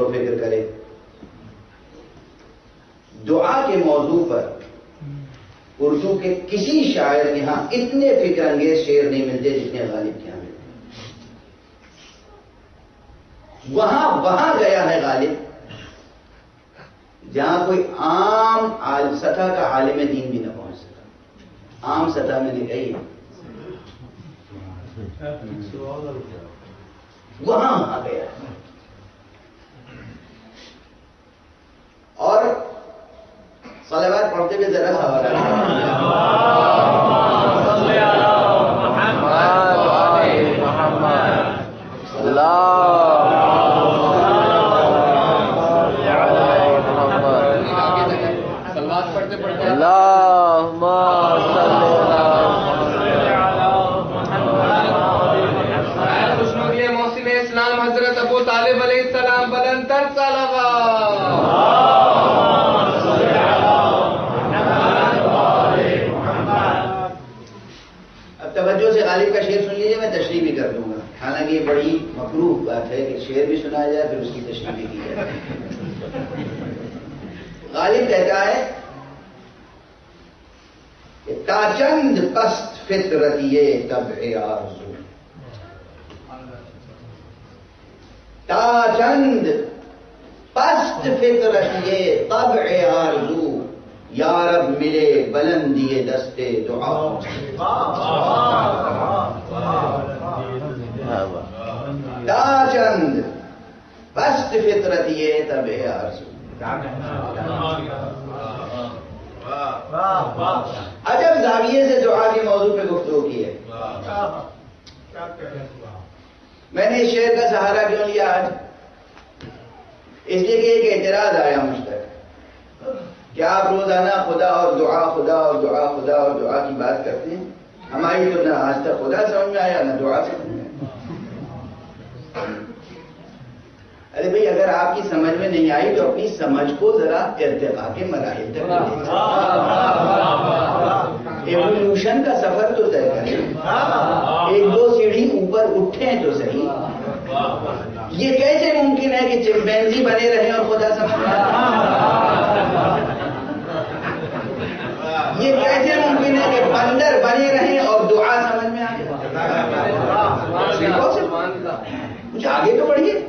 غور و فکر کرے. دعا کے موضوع پر اردو کے کسی شاعر کے ہاں اتنے فکر انگیز شعر نہیں ملتے جتنے غالب کے یہاں ملتے. وہاں گیا ہے غالب جہاں کوئی عام سطح کا عالم دین بھی نہ پہنچ سکا. عام سطح میں نے کہی ہے وہاں گیا ہے. اور صلوات پڑھتے ہوئے ذرا سوال اسلام حضرت ابو طالب علیہ السلام بلند تر اب توجہ سے غالب کا شعر سن لیجیے. میں تشریح بھی کر دوں گا. حالانکہ یہ بڑی مکروہ بات ہے کہ شعر بھی سنایا جائے پھر اس کی تشریح بھی کی جائے. غالب کہتا ہے کہ تا چند پست فطرت یہ طبع آرزو، تا چند پست فطرت یہ طبع آرزو، یا رب ملے بلندی دست دعا. تا چند پست فطرت یہ طبع آرزو. عجب زاویے سے دعا کے موضوع پہ گفتگو کی ہے. میں نے اس شعر کا سہارا کیوں لیا آج؟ اس لیے کہ ایک اعتراض آیا مجھ تک کہ آپ روزانہ خدا اور دعا خدا اور دعا خدا اور دعا کی بات کرتے ہیں. ہماری تو نہ آج تک خدا سمجھ میں آیا نہ دعا سمجھ میں آیا. ارے بھائی اگر آپ کی سمجھ میں نہیں آئی تو اپنی سمجھ کو ذرا ارتقاء کے مراحل تک لے جائیں. ایوولوشن کا سفر تو طے کریں. ایک دو سیڑھی اوپر اٹھیں تو صحیح. یہ کیسے ممکن ہے کہ چمپینزی بنے رہیں اور خدا سمجھ میں آئے؟ یہ کیسے ممکن ہے کہ بندر بنے رہیں اور دعا سمجھ میں آئے؟ کچھ آگے تو بڑھیے.